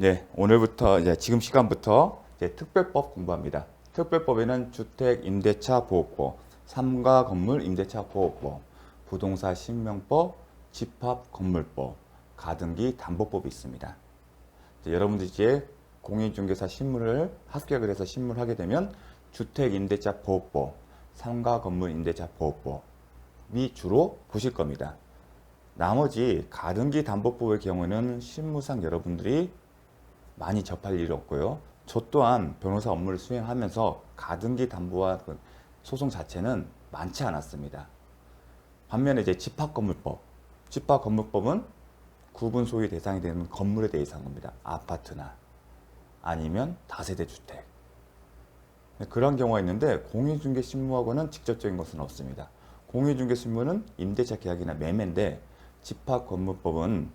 네, 오늘부터 이제 지금 시간부터 이제 특별법 공부합니다. 특별법에는 주택 임대차 보호법, 삼가 건물 임대차 보호법, 부동산 신명법, 집합 건물법, 가등기 담보법이 있습니다. 여러분들이 이제 공인중개사 신문을 합격을 해서 신문을 하게 되면 주택 임대차 보호법, 삼가 건물 임대차 보호법이 주로 보실 겁니다. 나머지 가등기 담보법의 경우는 실무상 여러분들이 많이 접할 일이 없고요. 저 또한 변호사 업무를 수행하면서 가등기 담보와 그 소송 자체는 많지 않았습니다. 반면에 이제 집합건물법은 구분 소유 대상이 되는 건물에 대해서 한 겁니다. 아파트나 아니면 다세대 주택. 그런 경우가 있는데 공인중개신문하고는 직접적인 것은 없습니다. 공인중개신문은 임대차 계약이나 매매인데 집합건물법은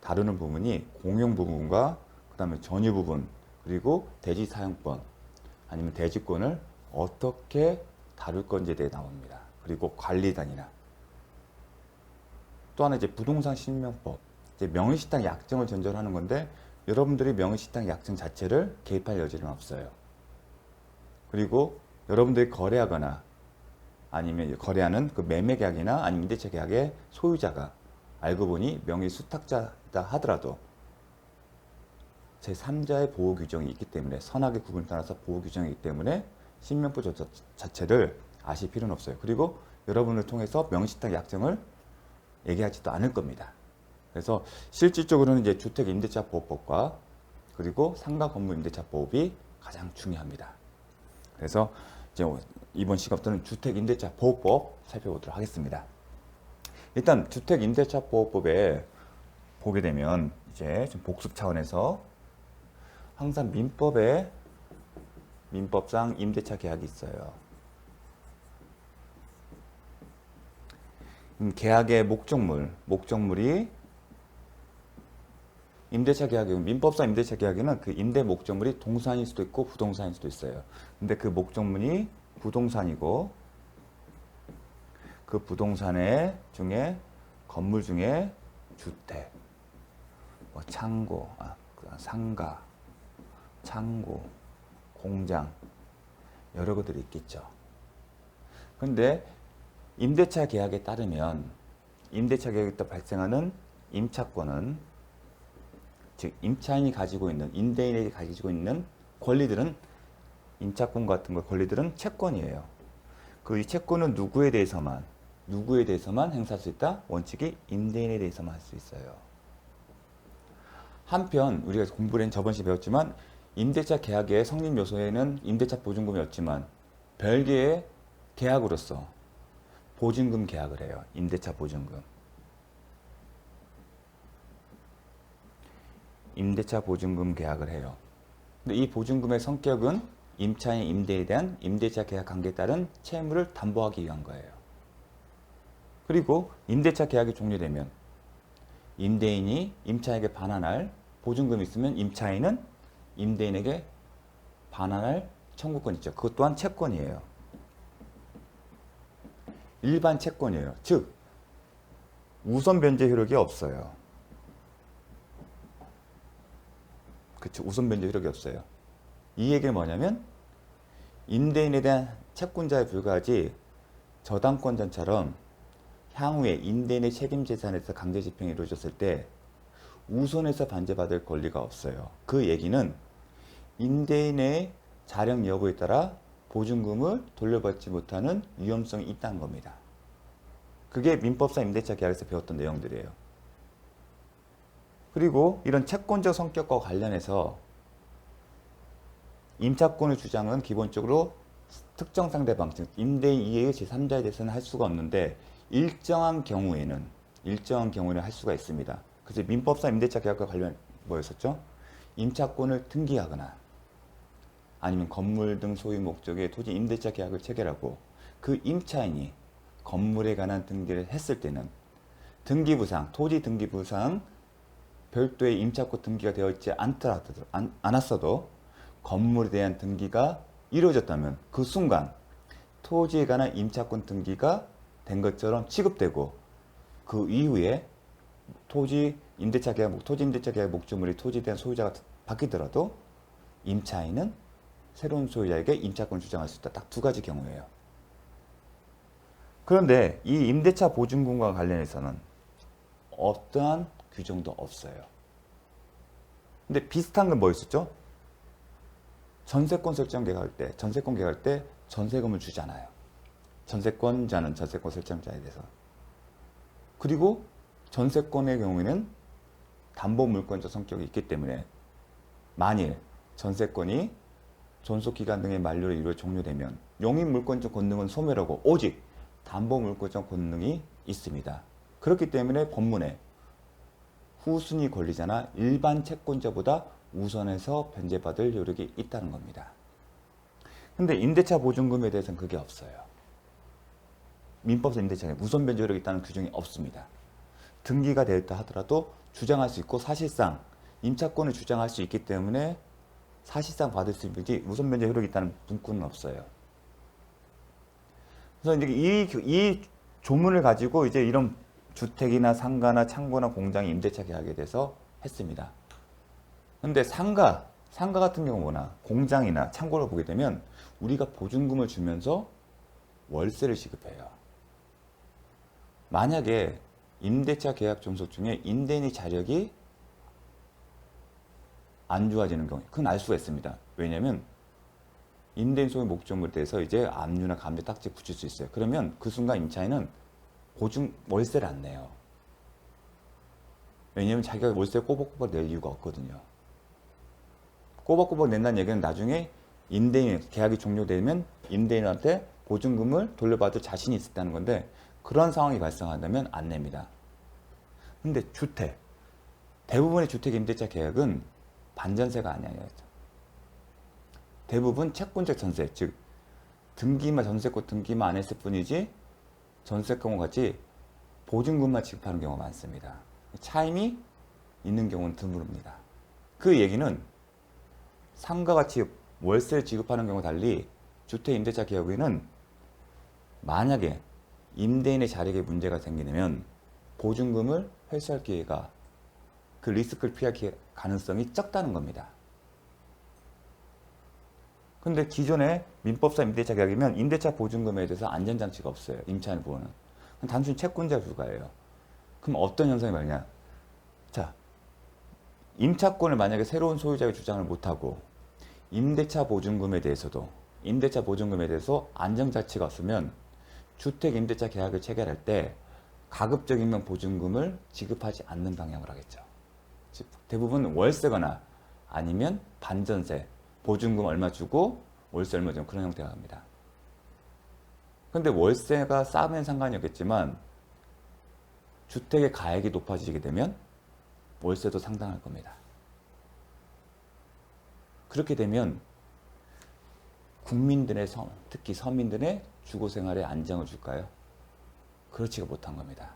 다루는 부분이 공용 부분과 그 다음에 전유 부분, 그리고 대지 사용권, 아니면 대지권을 어떻게 다룰 건지에 대해 나옵니다. 그리고 관리단이나 또 하나 이제 부동산 신명법, 이제 명의식당 약정을 전제로 하는 건데 여러분들이 명의식당 약정 자체를 개입할 여지는 없어요. 그리고 여러분들이 거래하거나 아니면 거래하는 그 매매 계약이나 아니면 임대차 계약의 소유자가 알고 보니 명의 수탁자다 하더라도 제3자의 보호 규정이 있기 때문에 선악의 구분을 따라서 보호 규정이 있기 때문에 신명법 자체를 아실 필요는 없어요. 그리고 여러분을 통해서 명의식당 약정을 얘기하지도 않을 겁니다. 그래서 실질적으로는 이제 주택 임대차 보호법과 그리고 상가 건물 임대차 보호법이 가장 중요합니다. 그래서 이제 이번 시간부터는 주택 임대차 보호법 살펴보도록 하겠습니다. 일단 주택 임대차 보호법에 보게 되면 이제 좀 복습 차원에서 항상 민법상 임대차 계약이 있어요. 계약의 목적물이 임대차 계약이고 민법상 임대차 계약에는 그 임대 목적물이 동산일 수도 있고 부동산일 수도 있어요. 근데 그 목적물이 부동산이고 그 부동산의 중에 건물 중에 주택, 뭐 창고, 상가, 창고, 공장 여러 것들이 있겠죠. 그런데 임대차 계약에 따르면 임대차 계약에 따라 발생하는 임차권은 즉 임차인이 가지고 있는 임대인이 가지고 있는 권리들은 임차권 같은 거 권리들은 채권이에요. 그 이 채권은 누구에 대해서만 행사할 수 있다? 원칙이 임대인에 대해서만 할 수 있어요. 한편 우리가 공부를 저번 시간에 배웠지만 임대차 계약의 성립 요소에는 임대차 보증금이었지만 별개의 계약으로서 보증금 계약을 해요. 임대차 보증금. 임대차 보증금 계약을 해요. 근데 이 보증금의 성격은 임차인 임대에 대한 임대차 계약 관계에 따른 채무를 담보하기 위한 거예요. 그리고 임대차 계약이 종료되면 임대인이 임차인에게 반환할 보증금이 있으면 임차인은 임대인에게 반환할 청구권이 있죠. 그것 또한 채권이에요. 일반 채권이에요. 즉 우선 변제 효력이 없어요. 그렇죠. 우선 변제 효력이 없어요. 이 얘기는 뭐냐면 임대인에 대한 채권자에 불과하지 저당권자처럼 향후에 임대인의 책임 재산에서 강제 집행이 이루어졌을 때 우선해서 반제받을 권리가 없어요. 그 얘기는 임대인의 자력 여부에 따라 보증금을 돌려받지 못하는 위험성이 있다는 겁니다. 그게 민법상 임대차 계약에서 배웠던 내용들이에요. 그리고 이런 채권적 성격과 관련해서 임차권의 주장은 기본적으로 특정 상대방, 즉 임대인 이외의 제3자에 대해서는 할 수가 없는데 일정한 경우에는 할 수가 있습니다. 그래서 민법상 임대차 계약과 관련 뭐였었죠? 임차권을 등기하거나 아니면 건물 등 소유 목적의 토지 임대차 계약을 체결하고 그 임차인이 건물에 관한 등기를 했을 때는 등기부상, 토지 등기부상 별도의 임차권 등기가 되어 있지 않았어도 건물에 대한 등기가 이루어졌다면 그 순간 토지에 관한 임차권 등기가 된 것처럼 취급되고 그 이후에 토지 임대차 계약, 토지 임대차 계약 목적물이 토지에 대한 소유자가 바뀌더라도 임차인은 새로운 소유자에게 임차권을 주장할 수 있다. 딱 두 가지 경우예요. 그런데 이 임대차 보증금과 관련해서는 어떠한 규정도 없어요. 근데 비슷한 건 뭐 있었죠? 전세권 설정 계약할 때, 전세권 계약할 때 전세금을 주잖아요. 전세권자는 전세권 설정자에 대해서. 그리고 전세권의 경우에는 담보물권자 성격이 있기 때문에 만일 전세권이 존속기간 등의 만료로 이루어 종료되면 용익물권적 권능은 소멸하고 오직 담보물권적 권능이 있습니다. 그렇기 때문에 법문에 후순위 권리자나 일반 채권자보다 우선해서 변제받을 효력이 있다는 겁니다. 근데 임대차 보증금에 대해서는 그게 없어요. 민법상 임대차에 우선 변제 효력이 있다는 규정이 없습니다. 등기가 되었다 하더라도 주장할 수 있고 사실상 임차권을 주장할 수 있기 때문에 사실상 받을 수 있지 우선 변제 효력이 있다는 문구는 없어요. 그래서 이제 이 조문을 가지고 이제 이런 주택이나 상가나 창고나 공장의 임대차 계약에 대해서 했습니다. 근데 상가 같은 경우나 공장이나 창고를 보게 되면 우리가 보증금을 주면서 월세를 지급해요. 만약에 임대차 계약 종속 중에 임대인의 자력이 안 좋아지는 경우, 그건 알 수가 있습니다. 왜냐하면 임대인 소유 목적물에 대해서 이제 압류나 감리 딱지 붙일 수 있어요. 그러면 그 순간 임차인은 월세를 안 내요. 왜냐하면 자기가 월세를 꼬박꼬박 낼 이유가 없거든요. 꼬박꼬박 낸다는 얘기는 나중에 임대인 계약이 종료되면 임대인한테 보증금을 돌려받을 자신이 있다는 건데 그런 상황이 발생한다면 안 냅니다. 근데 대부분의 주택 임대차 계약은 반전세가 아니에요. 대부분 채권적 전세, 즉 전세권 등기만 안 했을 뿐이지 전세권과 같이 보증금만 지급하는 경우가 많습니다. 차임이 있는 경우는 드뭅니다. 그 얘기는 상가 같이 월세를 지급하는 경우와 달리 주택 임대차 계약에는 만약에 임대인의 자력에 문제가 생기면 보증금을 회수할 기회가 그 리스크를 피할 가능성이 적다는 겁니다. 근데 기존의 민법상 임대차 계약이면 임대차 보증금에 대해서 안전장치가 없어요. 임차인을 보호는. 단순히 채권자 불가예요. 그럼 어떤 현상이 말이냐. 자, 임차권을 만약에 새로운 소유자가 주장을 못하고 임대차 보증금에 대해서 안정장치가 없으면 주택 임대차 계약을 체결할 때 가급적이면 보증금을 지급하지 않는 방향으로 하겠죠. 즉 대부분 월세거나 아니면 반전세, 보증금 얼마 주고 월세 얼마 주고 그런 형태가 갑니다. 근데 월세가 싸면 상관이 없겠지만 주택의 가액이 높아지게 되면 월세도 상당할 겁니다. 그렇게 되면 국민들의 특히 서민들의 주거 생활에 안정을 줄까요? 그렇지가 못한 겁니다.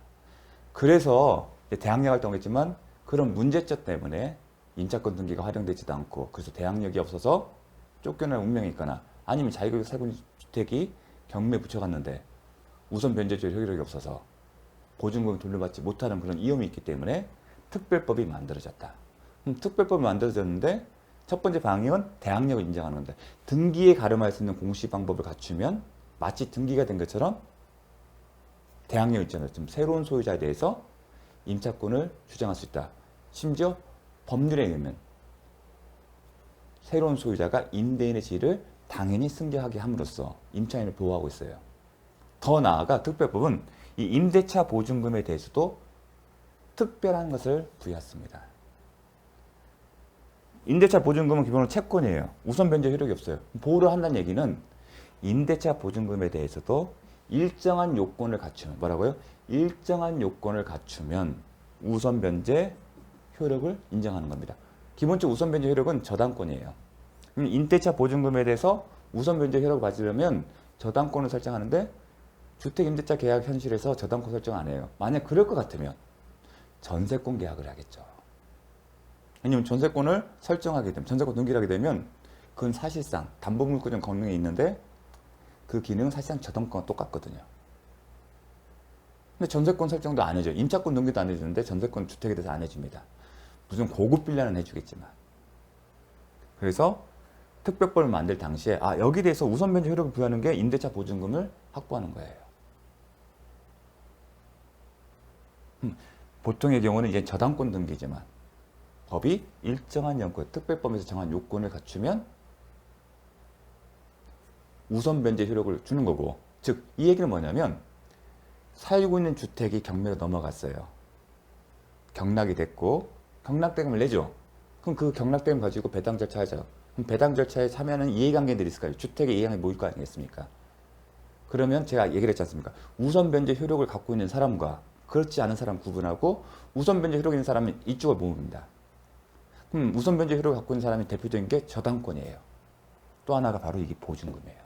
그래서 대항력 활동했지만 그런 문제점 때문에 임차권 등기가 활용되지도 않고 그래서 대항력이 없어서 쫓겨날 운명이 있거나 아니면 자기가 살고 있는 주택이 경매에 붙여갔는데 우선 변제적 효력이 없어서 보증금을 돌려받지 못하는 그런 위험이 있기 때문에 특별법이 만들어졌다. 특별법이 만들어졌는데 첫 번째 방향은 대항력을 인정하는 건데 등기에 가름할 수 있는 공시 방법을 갖추면 마치 등기가 된 것처럼 대항력 있잖아요. 좀 새로운 소유자에 대해서 임차권을 주장할 수 있다. 심지어 법률에 의하면 새로운 소유자가 임대인의 지위를 당연히 승계하게 함으로써 임차인을 보호하고 있어요. 더 나아가 특별법은 이 임대차 보증금에 대해서도 특별한 것을 부여했습니다. 임대차 보증금은 기본으로 채권이에요. 우선 변제 효력이 없어요. 보호를 한다는 얘기는 임대차 보증금에 대해서도 일정한 요건을 갖추면 뭐라고요? 일정한 요건을 갖추면 우선 변제 효력을 인정하는 겁니다. 기본적으로 우선 변제 효력은 저당권이에요. 임대차 보증금에 대해서 우선 변제 효력을 받으려면 저당권을 설정하는데 주택 임대차 계약 현실에서 저당권 설정 안 해요. 만약 그럴 것 같으면 전세권 계약을 하겠죠. 왜냐면 전세권을 설정하게 되면 전세권 등기를 하게 되면 그건 사실상 담보물권 권능이 있는데 그 기능은 사실상 저당권과 똑같거든요. 근데 전세권 설정도 안 해줘요. 임차권 등기도 안 해주는데 전세권 주택에 대해서 안 해줍니다. 무슨 고급 빌라는 해주겠지만. 그래서 특별법을 만들 당시에 여기에 대해서 우선 변제 효력을 부여하는 게 임대차 보증금을 확보하는 거예요. 보통의 경우는 이제 저당권 등기지만 법이 일정한 요건, 특별법에서 정한 요건을 갖추면 우선 변제 효력을 주는 거고, 즉 이 얘기는 뭐냐면 살고 있는 주택이 경매로 넘어갔어요. 경락이 됐고 경락대금을 내죠. 그럼 그 경락대금 가지고 배당 절차 하죠. 그럼 배당 절차에 참여하는 이해관계들이 있을 거예요. 주택의 이해관계 모일 거 아니겠습니까? 그러면 제가 얘기를 했지 않습니까? 우선 변제 효력을 갖고 있는 사람과 그렇지 않은 사람 구분하고, 우선 변제 효력이 있는 사람은 이쪽을 모읍니다. 그럼 우선 변제 효력을 갖고 있는 사람이 대표적인 게 저당권이에요. 또 하나가 바로 이게 보증금이에요.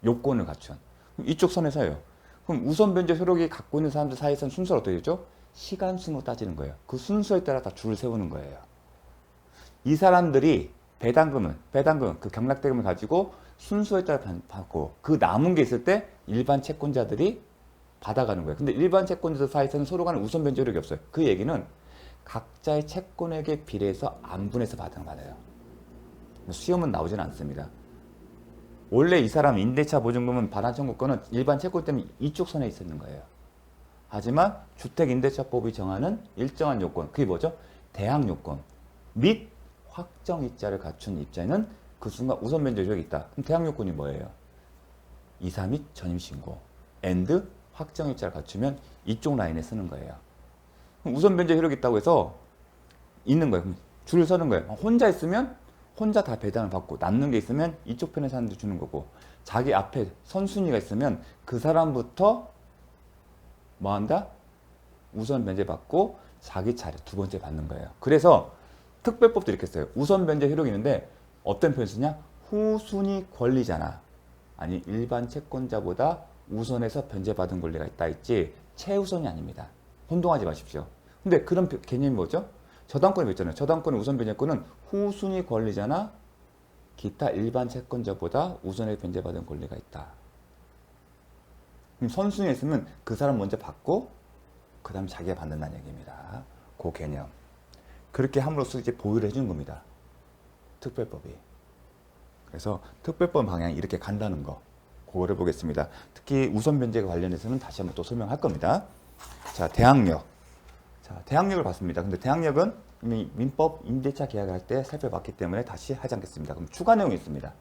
요건을 갖춘. 그럼 이쪽 선에서요. 그럼 우선 변제 효력이 갖고 있는 사람들 사이에서는 순서가 어떻게 되죠? 시간 순으로 따지는 거예요. 그 순서에 따라 다 줄을 세우는 거예요. 이 사람들이 배당금, 그 경락대금을 가지고 순서에 따라 받고, 그 남은 게 있을 때 일반 채권자들이 받아가는 거예요. 근데 일반 채권자들 사이에서는 서로 간에 우선 변제 효력이 없어요. 그 얘기는 각자의 채권액에 비례해서 안분해서 받아요. 수염은 나오지는 않습니다. 원래 이 사람 임대차 보증금은 반환 청구권은 일반 채권 때문에 이쪽 선에 있었는 거예요. 하지만 주택임대차법이 정하는 일정한 요건, 그게 뭐죠? 대항 요건 및 확정이자를 갖춘 입자에는 그 순간 우선 변제 효력이 있다. 그럼 대항 요건이 뭐예요? 이사 및 전입신고 and 확정이자를 갖추면 이쪽 라인에 쓰는 거예요. 그럼 우선 변제 효력이 있다고 해서 있는 거예요. 그럼 줄을 서는 거예요. 혼자 있으면 혼자 다 배당을 받고, 남는 게 있으면 이쪽 편에 사람들 주는 거고, 자기 앞에 선순위가 있으면 그 사람부터 뭐 한다? 우선 변제 받고 자기 차례 두 번째 받는 거예요. 그래서 특별법도 이렇게 써요. 우선 변제 효력이 있는데 어떤 표현 쓰냐? 후순위 권리자나, 아니 일반 채권자보다 우선해서 변제받은 권리가 있다 있지 최우선이 아닙니다. 혼동하지 마십시오. 근데 그런 개념이 뭐죠? 저당권이 있잖아요. 저당권의 우선 변제권은 후순위 권리자나 기타 일반 채권자보다 우선에 변제받은 권리가 있다. 그럼 선순위에 있으면 그 사람 먼저 받고 그 다음 자기가 받는다는 얘기입니다. 그 개념. 그렇게 함으로써 이제 보유를 해준 겁니다. 특별법이. 그래서 특별법 방향이 이렇게 간다는 거, 그거를 보겠습니다. 특히 우선 변제와 관련해서는 다시 한번 또 설명할 겁니다. 자, 대항력. 자, 대항력을 봤습니다. 근데 대항력은 이미 민법 임대차 계약할 때 살펴봤기 때문에 다시 하지 않겠습니다. 그럼 추가 내용이 있습니다.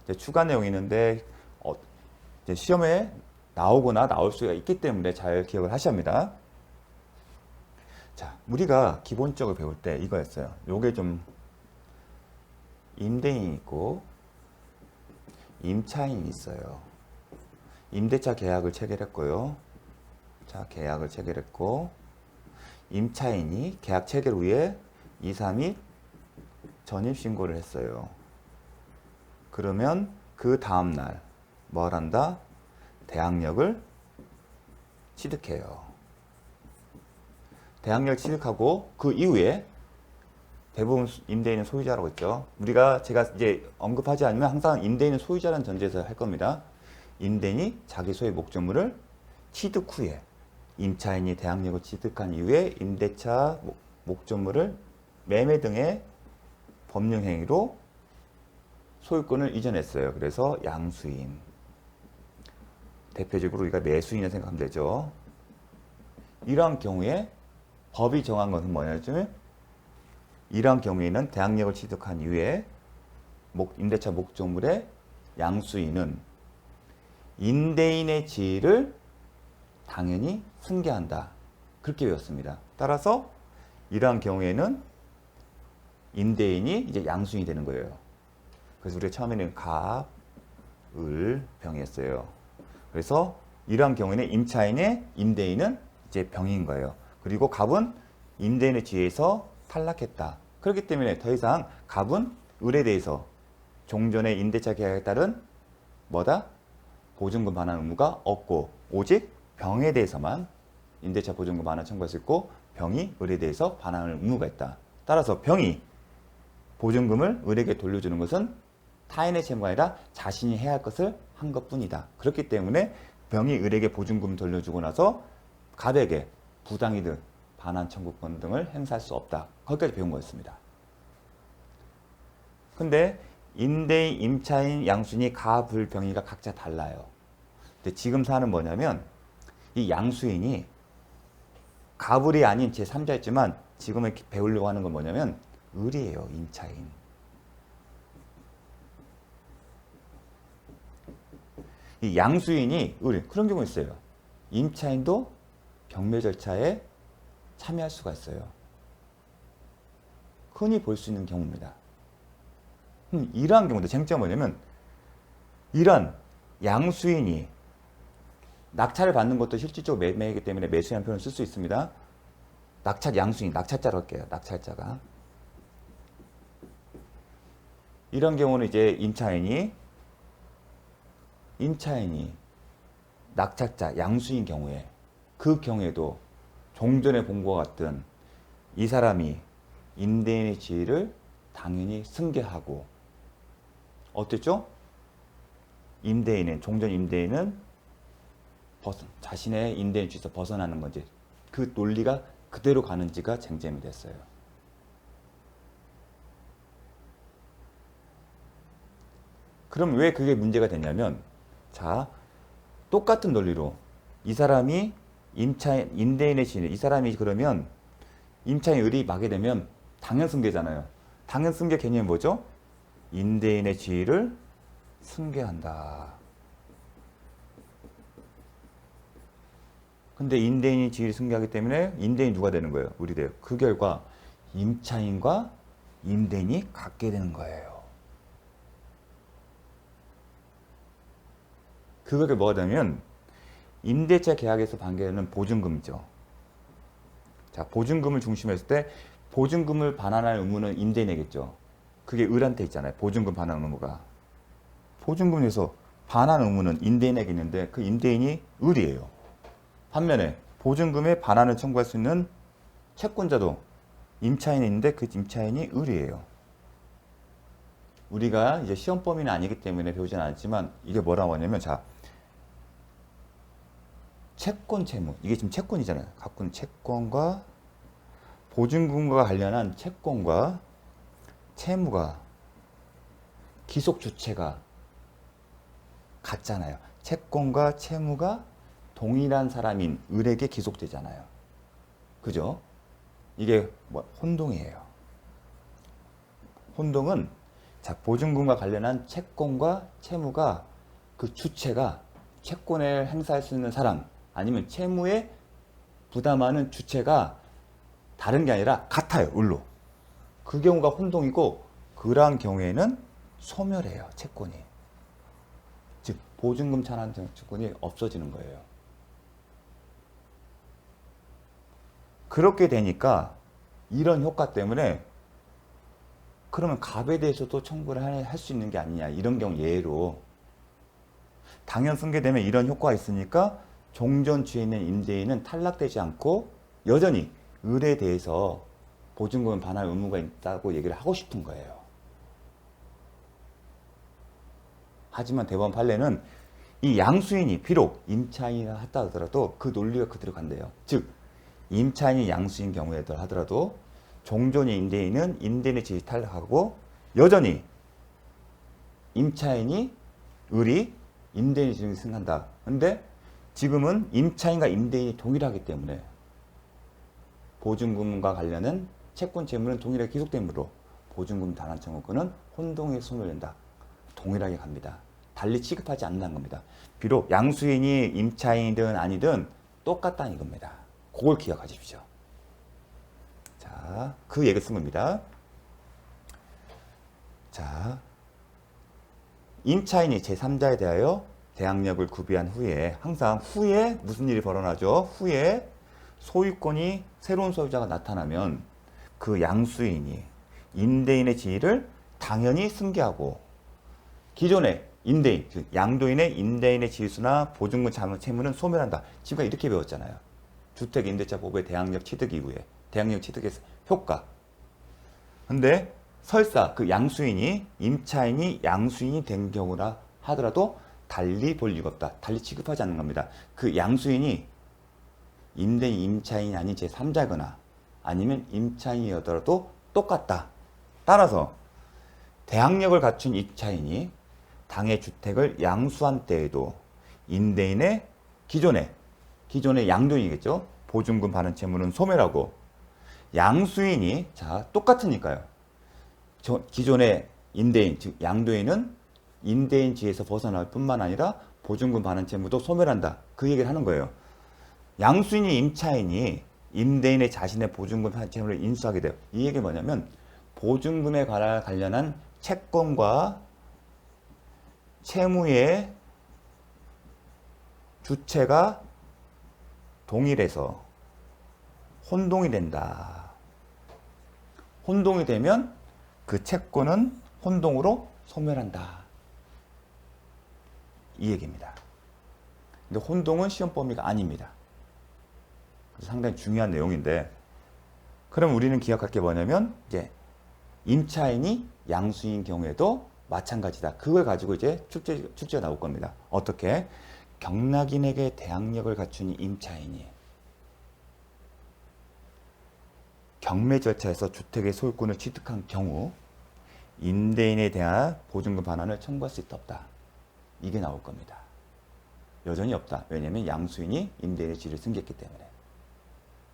이제 추가 내용이 있는데 이제 시험에 나오거나 나올 수가 있기 때문에 잘 기억을 하셔야 합니다. 자, 우리가 기본적으로 배울 때 이거였어요. 요게 좀 임대인이 있고 임차인이 있어요. 임대차 계약을 체결했고요. 자, 계약을 체결했고, 임차인이 계약 체결 후에 이사 및 전입신고를 했어요. 그러면 그 다음날 뭘 한다? 대항력을 취득해요. 대항력을 취득하고 그 이후에 대부분 임대인은 소유자라고 했죠. 제가 이제 언급하지 않으면 항상 임대인은 소유자라는 전제에서 할 겁니다. 임대인이 자기 소유 목적물을 취득 후에, 임차인이 대항력을 취득한 이후에 임대차 목적물을 매매 등의 법령 행위로 소유권을 이전했어요. 그래서 양수인. 대표적으로 우리가 매수인을 생각하면 되죠. 이러한 경우에 법이 정한 것은 뭐냐면, 이러한 경우에는 대항력을 취득한 이후에 임대차 목적물의 양수인은 임대인의 지위를 당연히 승계한다. 그렇게 배웠습니다. 따라서 이러한 경우에는 임대인이 이제 양수인이 되는 거예요. 그래서 우리가 처음에는 갑, 을, 병이었어요. 그래서 이러한 경우에는 임차인의 임대인은 이제 병인 거예요. 그리고 갑은 임대인의 지위에서 탈락했다. 그렇기 때문에 더 이상 갑은 을에 대해서 종전의 임대차 계약에 따른 뭐다? 보증금 반환 의무가 없고, 오직 병에 대해서만 임대차 보증금 반환 청구할 수 있고, 병이 을에 대해서 반환할 의무가 있다. 따라서 병이 보증금을 을에게 돌려주는 것은 타인의 채무가 아니라 자신이 해야 할 것을 한 것뿐이다. 그렇기 때문에 병이 을에게 보증금 돌려주고 나서 갑에게 부당이득, 반환 청구권 등을 행사할 수 없다. 거기까지 배운 거였습니다. 근데 임대인, 임차인, 양수인이 가불병이가 각자 달라요. 근데 지금 사안은 뭐냐면 이 양수인이 가불이 아닌 제3자였지만 지금 이렇게 배우려고 하는 건 뭐냐면 을이에요. 임차인. 이 양수인이 을. 그런 경우 있어요. 임차인도 경매 절차에 참여할 수가 있어요. 흔히 볼 수 있는 경우입니다. 이러한 경우도 쟁점은 뭐냐면 이런 양수인이 낙찰을 받는 것도 실질적으로 매매이기 때문에 매수인이라는 표현을 쓸 수 있습니다. 낙찰 양수인, 낙찰자로 할게요. 낙찰자가. 이런 경우는 이제 임차인이 낙찰자, 양수인 경우에 그 경우에도 종전에 본 것과 같은 이 사람이 임대인의 지위를 당연히 승계하고 어땠죠? 종전 임대인은 자신의 임대인 지위에서 벗어나는 건지 그 논리가 그대로 가는지가 쟁점이 됐어요. 그럼 왜 그게 문제가 됐냐면 자, 똑같은 논리로 이 사람이 임대인의 지위, 이 사람이 그러면 임차인 을이 막게 되면 당연승계잖아요. 당연승계 개념이 뭐죠? 임대인의 지위를 승계한다. 근데 임대인이 지위를 승계하기 때문에 임대인이 누가 되는 거예요? 을이 돼요. 그 결과 임차인과 임대인이 같게 되는 거예요. 그게 뭐가 되면 임대차 계약에서 반개되는 보증금이죠. 자, 보증금을 중심으로 했을 때 보증금을 반환할 의무는 임대인에겠죠. 그게 을한테 있잖아요. 보증금 반환 의무가. 보증금에서 반환 의무는 임대인에게 있는데 그 임대인이 을이에요. 반면에 보증금에 반환을 청구할 수 있는 채권자도 임차인이 있는데 그 임차인이 을이에요. 우리가 이제 시험 범위는 아니기 때문에 배우진 않았지만 이게 뭐라고 하냐면 자, 채권 채무. 이게 지금 채권이잖아요. 갖고 있는 채권과 보증금과 관련한 채권과 채무가 기속 주체가 같잖아요. 채권과 채무가 동일한 사람인 을에게 기속되잖아요. 그죠? 이게 혼동이에요. 혼동은 자, 보증금과 관련한 채권과 채무가 그 주체가 채권을 행사할 수 있는 사람 아니면 채무에 부담하는 주체가 다른 게 아니라 같아요. 을로. 그 경우가 혼동이고 그러한 경우에는 소멸해요. 채권이. 즉 보증금 찬환 채권이 없어지는 거예요. 그렇게 되니까 이런 효과 때문에 그러면 갑에 대해서도 청구를 할 수 있는 게 아니냐. 이런 경우 예로 당연 승계되면 이런 효과가 있으니까 종전 주에 있는 임대인은 탈락되지 않고 여전히 을에 대해서 보증금 반환 의무가 있다고 얘기를 하고 싶은 거예요. 하지만 대법원 판례는 이 양수인이 비록 임차인이라 했다 하더라도 그 논리가 그대로 간대요. 즉 임차인이 양수인 경우에 하더라도 종전의 임대인은 임대인의 지위 탈락하고 여전히 임차인이 을이 임대인의 지위를 승한다. 근데 지금은 임차인과 임대인이 동일하기 때문에 보증금과 관련된 채권 채무는 동일하게 기속되므로 보증금 반환 청구권은 혼동에 소멸된다. 동일하게 갑니다. 달리 취급하지 않는다는 겁니다. 비록 양수인이 임차인이든 아니든 똑같다는 이겁니다. 그걸 기억하십시오. 자, 그 얘기를 쓴 겁니다. 자, 임차인이 제3자에 대하여 대항력을 구비한 후에 항상 후에 무슨 일이 벌어나죠? 후에 소유권이 새로운 소유자가 나타나면 그 양수인이 임대인의 지위를 당연히 승계하고 기존의 임대인, 즉 양도인의 임대인의 지위수나 보증금 채무는 소멸한다. 지금까지 이렇게 배웠잖아요. 주택임대차법의 대항력 취득 이후에 대항력 취득의 효과. 근데 설사 그 임차인이 양수인이 된 경우라 하더라도 달리 볼 이유가 없다. 달리 취급하지 않는 겁니다. 그 양수인이 임대인, 임차인이 아닌 제3자거나 아니면 임차인이더라도 똑같다. 따라서 대항력을 갖춘 임차인이 당해 주택을 양수한 때에도 임대인의 기존의 양도인이겠죠. 보증금 반환 채무는 소멸하고 양수인이 자 똑같으니까요. 기존의 임대인 즉 양도인은 임대인 지위에서 벗어날 뿐만 아니라 보증금 반환 채무도 소멸한다. 그 얘기를 하는 거예요. 양수인이 임차인이 임대인의 자신의 보증금 반환 채무를 인수하게 돼요. 이 얘기 뭐냐면 보증금에 관련한 채권과 채무의 주체가 동일해서 혼동이 된다. 혼동이 되면 그 채권은 혼동으로 소멸한다. 이 얘기입니다. 근데 혼동은 시험 범위가 아닙니다. 그래서 상당히 중요한 내용인데, 그럼 우리는 기억할 게 뭐냐면 이제 임차인이 양수인 경우에도 마찬가지다. 그걸 가지고 이제 출제가 나올 겁니다. 어떻게? 경락인에게 대항력을 갖춘 임차인이 경매 절차에서 주택의 소유권을 취득한 경우 임대인에 대한 보증금 반환을 청구할 수 있다 없다. 이게 나올 겁니다. 여전히 없다. 왜냐하면 양수인이 임대인의 지위를 승계했기 때문에.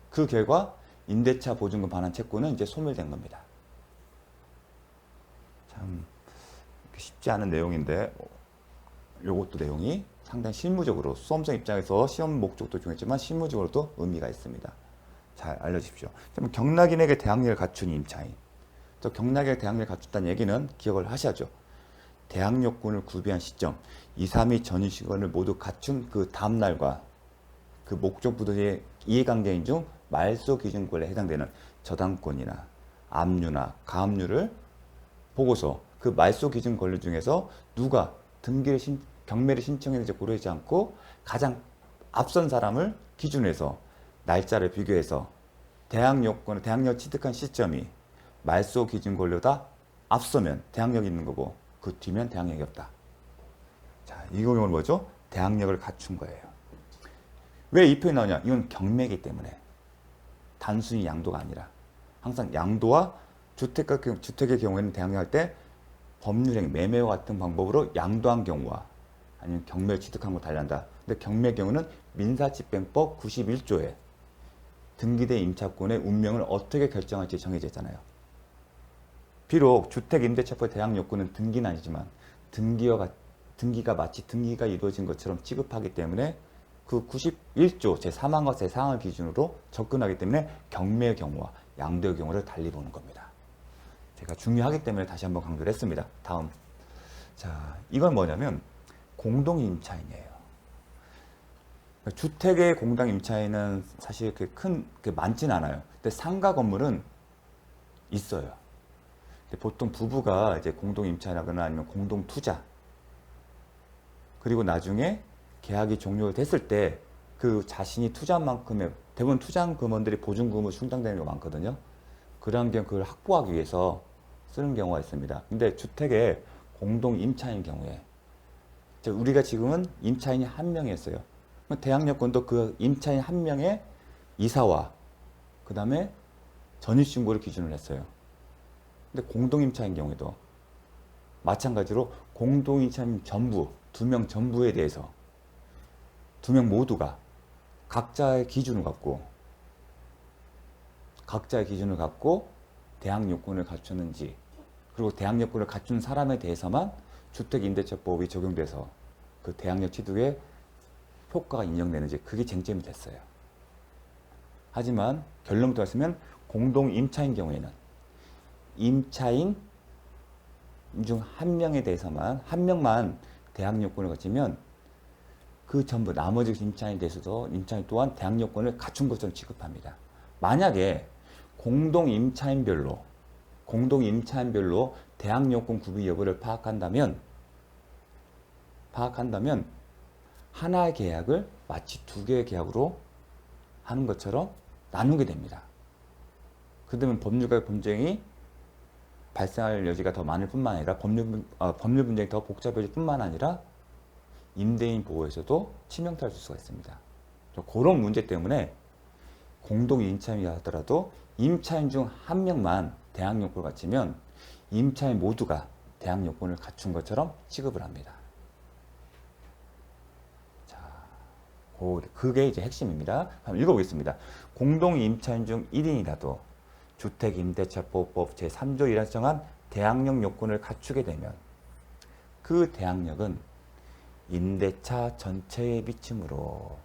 그 결과 임대차 보증금 반환 채권은 이제 소멸된 겁니다. 참 쉽지 않은 내용인데 요것도 내용이 상당히 실무적으로 수험생 입장에서 시험 목적도 중요했지만 실무적으로도 의미가 있습니다. 잘 알려주십시오. 그럼 경락인에게 대항력을 갖춘 임차인. 또 경락인에게 대항력을 갖췄다는 얘기는 기억을 하셔야죠. 대항력권을 구비한 시점, 2, 3위 전입시간을 모두 갖춘 그 다음날과 그 목적부도의 이해관계인 중 말소 기준권에 해당되는 저당권이나 압류나 가압류를 보고서 그 말소 기준 권리 중에서 누가 경매를 신청했는지 고려하지 않고 가장 앞선 사람을 기준으로 해서 날짜를 비교해서 대항력 취득한 시점이 말소 기준 권리보다 앞서면 대항력이 있는 거고 그 뒤면 대항력이 없다. 자, 이 경우는 뭐죠? 대항력을 갖춘 거예요. 왜 이 표현이 나오냐? 이건 경매이기 때문에 단순히 양도가 아니라 항상 양도와 주택의 경우에는 대항력할 때 법률행 매매와 같은 방법으로 양도한 경우와 아니면 경매를 취득한 거 달리한다. 근데 경매 경우는 민사집행법 91조에 등기된 임차권의 운명을 어떻게 결정할지 정해져 있잖아요. 비록 주택임대차법의 대항력권은 등기는 아니지만 등기가 마치 등기가 이루어진 것처럼 취급하기 때문에 그 91조 제3항과 제4항을 기준으로 접근하기 때문에 경매의 경우와 양도의 경우를 달리 보는 겁니다. 제가 중요하기 때문에 다시 한번 강조를 했습니다. 다음. 자, 이건 뭐냐면 공동임차인이에요. 주택의 공동임차인은 사실 많진 않아요. 근데 상가 건물은 있어요. 근데 보통 부부가 이제 공동임차인하거나 아니면 공동투자 그리고 나중에 계약이 종료됐을 때 그 자신이 투자한 만큼의 대부분 투자한 금원들이 보증금으로 충당되는 경우가 많거든요. 그런 경우 그걸 확보하기 위해서 쓰는 경우가 있습니다. 근데 주택의 공동 임차인 경우에 우리가 지금은 임차인이 한 명이었어요. 대항력권도 그 임차인 한 명의 이사와 그 다음에 전입신고를 기준으로 했어요. 근데 공동 임차인 경우에도 마찬가지로 공동 임차인 전부, 2명 전부에 대해서 2명 모두가 각자의 기준을 갖고 대항력권을 갖췄는지 그리고 대항력권을 갖춘 사람에 대해서만 주택임대차법이 적용돼서 그 대항력 취득의 효과가 인정되는지 그게 쟁점이 됐어요. 하지만 결론부터 말씀하면 공동 임차인 경우에는 임차인 중 한 명에 대해서만 한 명만 대항력권을 갖추면 그 전부 나머지 임차인에 대해서도 임차인 또한 대항력권을 갖춘 것처럼 취급합니다. 만약에 공동 임차인별로 대항력권 구비 여부를 파악한다면 하나의 계약을 마치 2개의 계약으로 하는 것처럼 나누게 됩니다. 그러면 법률과 분쟁이 발생할 여지가 더 많을 뿐만 아니라 법률 분쟁이 더 복잡해질 뿐만 아니라 임대인 보호에서도 치명타를 줄 수가 있습니다. 그런 문제 때문에 공동 임차인이라 하더라도 임차인 중 한 명만 대항 요건을 갖추면 임차인 모두가 대항 요건을 갖춘 것처럼 취급을 합니다. 자, 그게 이제 핵심입니다. 한번 읽어보겠습니다. 공동 임차인 중 1인이라도 주택임대차보호법 제3조 1항에 정한 대항력 요건을 갖추게 되면 그 대항력은 임대차 전체에 미치므로,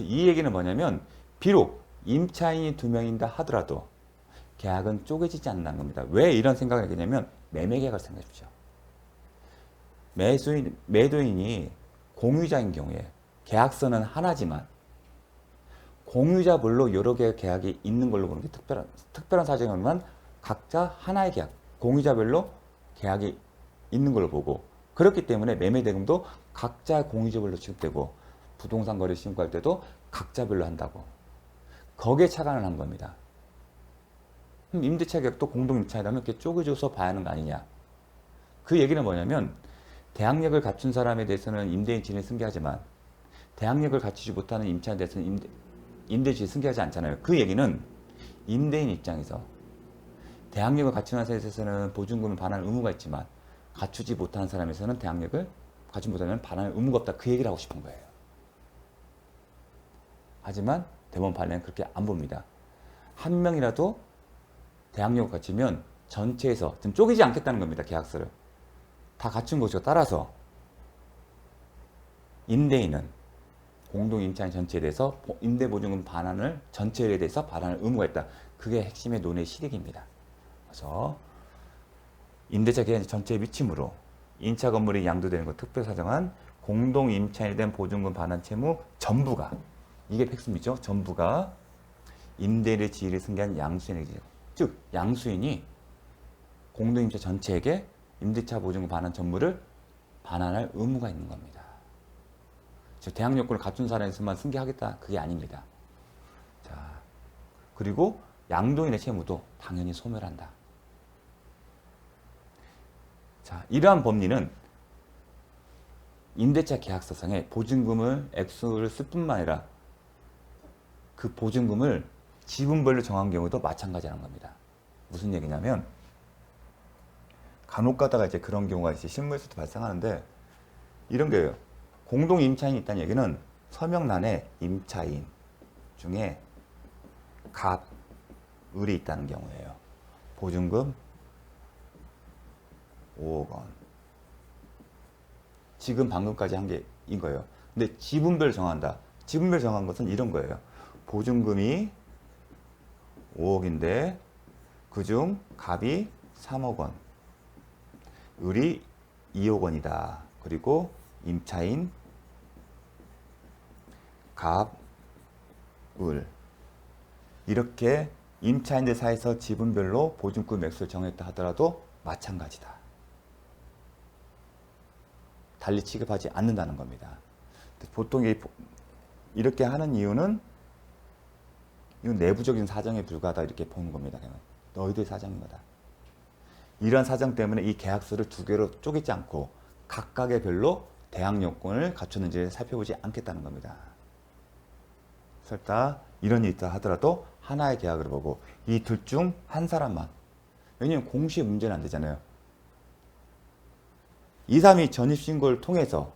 이 얘기는 뭐냐면 비록 임차인이 2명인다 하더라도 계약은 쪼개지지 않는다는 겁니다. 왜 이런 생각을 하겠냐면 매매계약을 생각해 주십시오. 매도인이 공유자인 경우에 계약서는 하나지만 공유자별로 여러 개의 계약이 있는 걸로 보는 게 특별한 사정이면 각자 하나의 계약, 공유자별로 계약이 있는 걸로 보고, 그렇기 때문에 매매대금도 각자 공유자별로 취급되고 부동산 거래 신고할 때도 각자별로 한다고. 거기에 착안을 한 겁니다. 그럼 임대차 계약도 공동 임차인이라면 이렇게 쪼개져서 봐야 하는 거 아니냐. 그 얘기는 뭐냐면 대항력을 갖춘 사람에 대해서는 임대인 진을 승계하지만 대항력을 갖추지 못하는 임차인에 대해서는 임대주의 승계하지 않잖아요. 그 얘기는 임대인 입장에서 대항력을 갖춘 사람에 대해서는 보증금을 반환할 의무가 있지만 갖추지 못하는 사람에서는 대항력을 갖추지 못하면 반환할 의무가 없다. 그 얘기를 하고 싶은 거예요. 하지만 대법원 판례는 그렇게 안 봅니다. 한 명이라도 대항력을 갖추면 전체에서 좀 쪼개지 않겠다는 겁니다. 계약서를 다 갖춘 것이고, 따라서 임대인은 공동 임차인 전체에 대해서 임대보증금 반환을 전체에 대해서 반환할 의무가 있다. 그게 핵심의 논의 실익입니다. 그래서 임대차 계약 전체에 미침으로 임차 건물이 양도되는 것 특별 사정한 공동 임차인에 대한 보증금 반환 채무 전부가, 이게 핵심이죠. 전부가 임대인의 지위를 승계한 양수인에게, 즉 양수인이 공동 임차 전체에게 임대차 보증금 반환 전부를 반환할 의무가 있는 겁니다. 즉 대항 요건을 갖춘 사람에서만 승계하겠다, 그게 아닙니다. 자, 그리고 양도인의 채무도 당연히 소멸한다. 자, 이러한 법리는 임대차 계약서상에 보증금을 액수를 쓸 뿐만 아니라 그 보증금을 지분별로 정한 경우도 마찬가지라는 겁니다. 무슨 얘기냐면 간혹 가다가 이제 그런 경우가 이제 실무에서도 발생하는데 이런 게요. 공동 임차인이 있다는 얘기는 서명란에 임차인 중에 갑, 을이 있다는 경우예요. 보증금 5억 원. 지금 방금까지 한 게 인 거예요. 근데 지분별 정한다. 지분별 정한 것은 이런 거예요. 보증금이 5억인데 그중 갑이 3억 원, 을이 2억 원이다. 그리고 임차인 갑, 을, 이렇게 임차인들 사이에서 지분별로 보증금 액수를 정했다 하더라도 마찬가지다. 달리 취급하지 않는다는 겁니다. 보통 이렇게 하는 이유는 이건 내부적인 사정에 불과하다, 이렇게 보는 겁니다. 그냥 너희들의 사정인 거다. 이런 사정 때문에 이 계약서를 두 개로 쪼개지 않고 각각의 별로 대항 요건을 갖췄는지 살펴보지 않겠다는 겁니다. 설사 이런 일이 있다 하더라도 하나의 계약을 보고 이 둘 중 한 사람만, 왜냐면 공시에 문제는 안 되잖아요. 2, 3위 전입신고를 통해서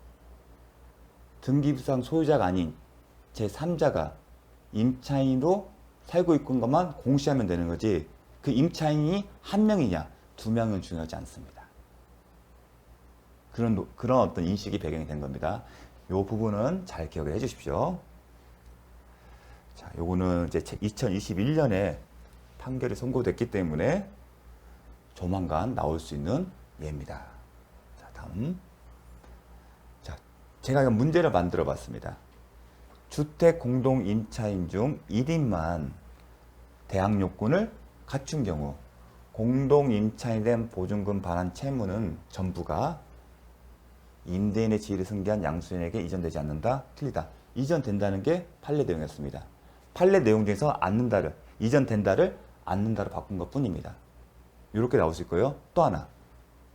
등기부상 소유자가 아닌 제3자가 임차인으로 살고 있는 것만 공시하면 되는 거지, 그 임차인이 한 명이냐 두 명은 중요하지 않습니다. 그런 어떤 인식이 배경이 된 겁니다. 이 부분은 잘 기억을 해 주십시오. 자, 요거는 이제 2021년에 판결이 선고됐기 때문에 조만간 나올 수 있는 예입니다. 자, 다음. 자, 제가 문제를 만들어 봤습니다. 주택 공동 임차인 중 1인만 대항 요건을 갖춘 경우 공동 임차인에 대한 보증금 반환 채무는 전부가 임대인의 지위를 승계한 양수인에게 이전되지 않는다. 틀리다. 이전된다는 게 판례 내용이었습니다. 판례 내용 중에서 않는다를, 이전된다를 않는다로 바꾼 것 뿐입니다. 이렇게 나올 수 있고요. 또 하나,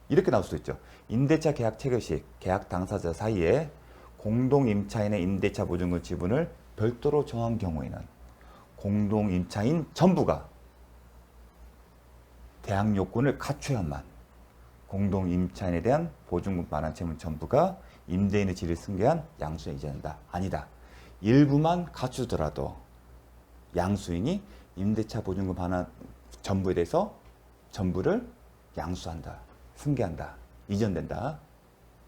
이렇게 나올 수도 있죠. 임대차 계약 체결 시 계약 당사자 사이에 공동 임차인의 임대차 보증금 지분을 별도로 정한 경우에는 공동 임차인 전부가 대항 요건을 갖춰야만 공동 임차인에 대한 보증금 반환 채무 전부가 임대인의 지위를 승계한 양수인에 이전한다. 아니다. 일부만 갖추더라도 양수인이 임대차 보증금 반환 전부에 대해서 전부를 양수한다. 승계한다. 이전된다.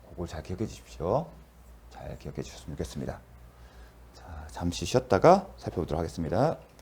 그걸 잘 기억해 주십시오. 잘 기억해 주셨으면 좋겠습니다. 자, 잠시 쉬었다가 살펴보도록 하겠습니다.